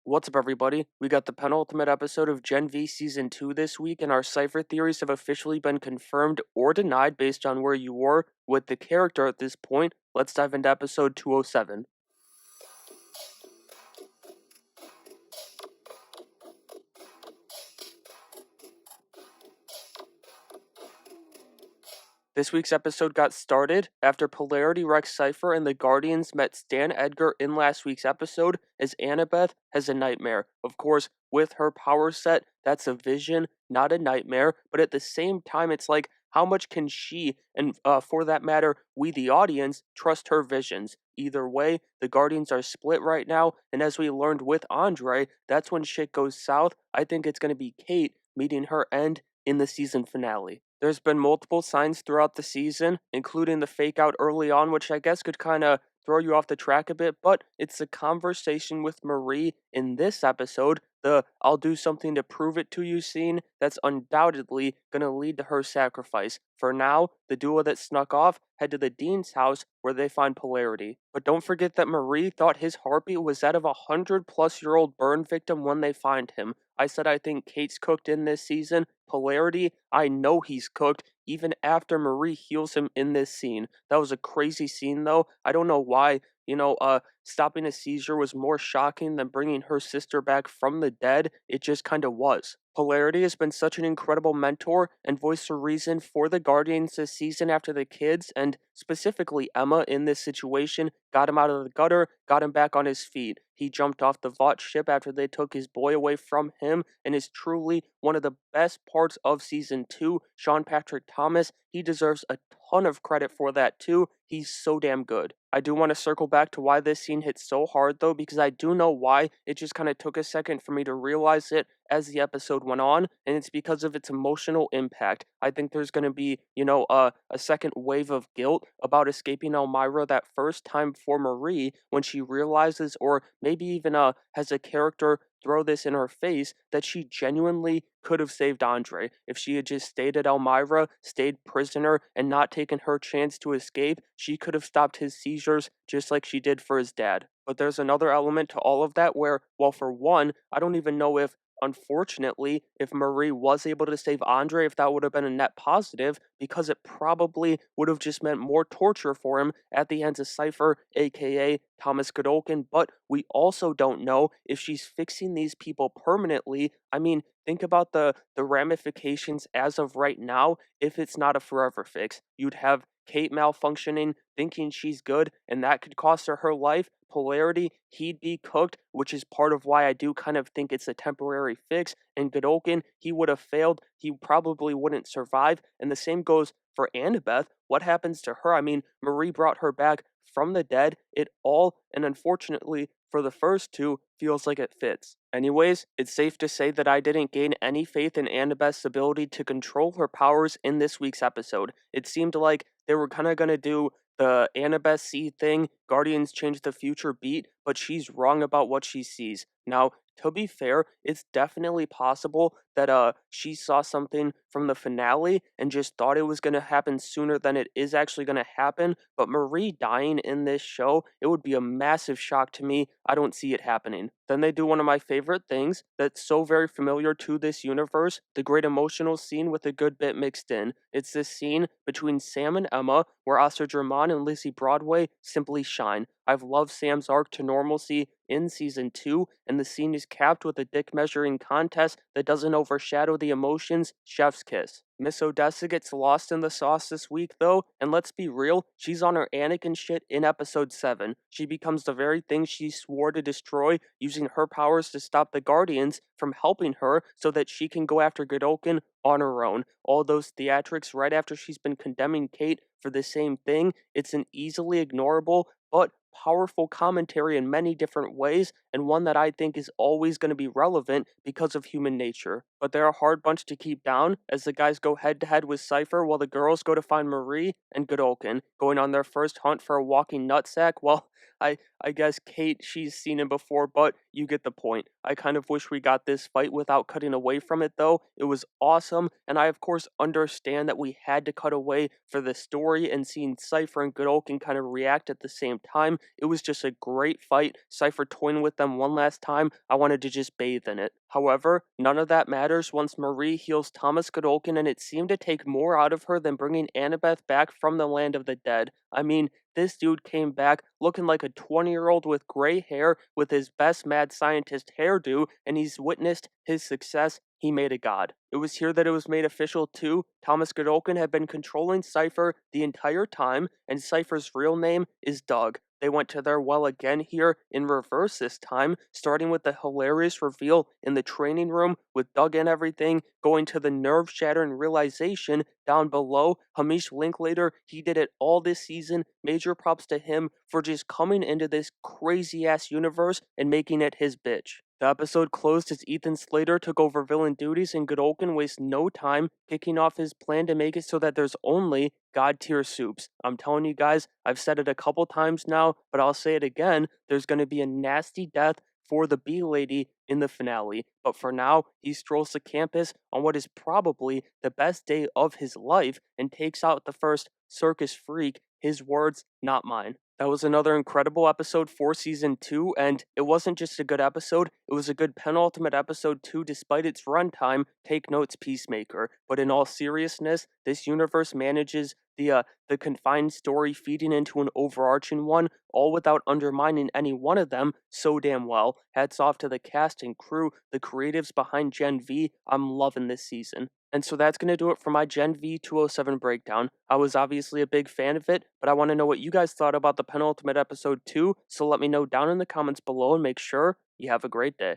What's up, everybody? We got the penultimate episode of Gen V Season 2 this week, and our Cipher theories have officially been confirmed or denied based on where you were with the character at this point. Let's dive into episode 207. This week's episode got started after Polarity wrecked Cipher and the Guardians met Stan Edgar in last week's episode as Annabeth has a nightmare. Of course, with her power set, that's a vision, not a nightmare, but at the same time, it's like, how much can she, and for that matter, we the audience, trust her visions? Either way, the Guardians are split right now, and as we learned with Andre, that's when shit goes south. I think it's going to be Kate meeting her end in the season finale. There's been multiple signs throughout the season, including the fake out early on, which I guess could kind of throw you off the track a bit, but it's the conversation with Marie in this episode, the I'll do something to prove it to you scene, that's undoubtedly going to lead to her sacrifice. For now, the duo that snuck off head to the Dean's house where they find Polarity. But don't forget that Marie thought his heartbeat was that of a 100-plus-year-old burn victim when they find him. I said I think Kate's cooked in this season. Polarity, I know he's cooked, even after Marie heals him in this scene. That was a crazy scene, though. I don't know why, stopping a seizure was more shocking than bringing her sister back from the dead. It just kind of was. Polarity has been such an incredible mentor and voiced a reason for the Guardians this season after the kids, and specifically Emma in this situation, got him out of the gutter, got him back on his feet. He jumped off the Vought ship after they took his boy away from him, and is truly one of the best parts of Season 2. Sean Patrick Thomas, he deserves a ton of credit for that too. He's so damn good. I do want to circle back to why this scene hit so hard though, because I do know why. It just kind of took a second for me to realize it as the episode went on, and it's because of its emotional impact. I think there's going to be, a second wave of guilt about escaping Elmira that first time for Marie when she realizes, or maybe even has a character throw this in her face, that she genuinely could have saved Andre. If she had just stayed at Elmira, stayed prisoner, and not taken her chance to escape, she could have stopped his seizures just like she did for his dad. But there's another element to all of that where, well, for one, I don't even know if, unfortunately, if Marie was able to save Andre, if that would have been a net positive, because it probably would have just meant more torture for him at the hands of Cipher, aka Thomas Godolkin. But we also don't know if she's fixing these people permanently. I mean, think about the ramifications as of right now if it's not a forever fix. You'd have Kate malfunctioning, thinking she's good, and that could cost her life. Polarity, he'd be cooked, which is part of why I do kind of think it's a temporary fix. And Godolkin, he would have failed. He probably wouldn't survive. And the same goes for Annabeth. What happens to her? I mean, Marie brought her back from the dead. It all, and unfortunately for the first two, feels like it fits. Anyways, it's safe to say that I didn't gain any faith in Annabeth's ability to control her powers in this week's episode. It seemed like they were kind of going to do the Annabeth seed thing, Guardians change the future beat, but she's wrong about what she sees. Now, to be fair, it's definitely possible that she saw something from the finale and just thought it was going to happen sooner than it is actually going to happen, but Marie dying in this show, it would be a massive shock to me. I don't see it happening. Then they do one of my favorite things that's so very familiar to this universe, the great emotional scene with a good bit mixed in. It's this scene between Sam and Emma where Asa German and Lizzie Broadway simply shine. I've loved Sam's arc to normalcy in season 2, and the scene is capped with a dick measuring contest that doesn't overshadow the emotions. Chef's kiss. Miss Odessa gets lost in the sauce this week though, and let's be real, she's on her Anakin shit in episode 7. She becomes the very thing she swore to destroy, using her powers to stop the Guardians from helping her so that she can go after Godolkin on her own. All those theatrics right after she's been condemning Kate for the same thing, it's an easily ignorable but powerful commentary in many different ways, and one that I think is always going to be relevant because of human nature. but they're a hard bunch to keep down as the guys go head to head with Cipher while the girls go to find Marie and Godolkin, going on their first hunt for a walking nutsack. Well, I guess Kate, she's seen him before, but you get the point. I kind of wish we got this fight without cutting away from it, though. It was awesome, and I, of course, understand that we had to cut away for the story and seeing Cypher and Godolkin kind of react at the same time. It was just a great fight. Cypher toying with them one last time. I wanted to just bathe in it. However, none of that matters once Marie heals Thomas Godolkin, and it seemed to take more out of her than bringing Annabeth back from the land of the dead. I mean, this dude came back looking like a 20-year-old with gray hair with his best mad scientist hairdo, and he's witnessed his success. He made a god. It was here that it was made official too. Thomas Godolkin had been controlling Cipher the entire time, and Cipher's real name is Doug. They went to their well again here in reverse this time, starting with the hilarious reveal in the training room with Doug and everything, going to the nerve-shattering realization down below. Hamish Linklater, he did it all this season. Major props to him for just coming into this crazy-ass universe and making it his bitch. The episode closed as Ethan Slater took over villain duties and Godolkin wastes no time kicking off his plan to make it so that there's only god tier soups. I'm telling you guys, I've said it a couple times now, but I'll say it again. There's going to be a nasty death for the bee lady in the finale. But for now, he strolls the campus on what is probably the best day of his life and takes out the first circus freak. His words, not mine. That was another incredible episode for season 2, and it wasn't just a good episode, it was a good penultimate episode too, despite its runtime. Take notes, Peacemaker. But in all seriousness, this universe manages the confined story feeding into an overarching one, all without undermining any one of them so damn well. Hats off to the cast and crew, the creatives behind Gen V. I'm loving this season. And so that's going to do it for my Gen V 207 breakdown. I was obviously a big fan of it, but I want to know what you guys thought about the penultimate episode too, so let me know down in the comments below and make sure you have a great day.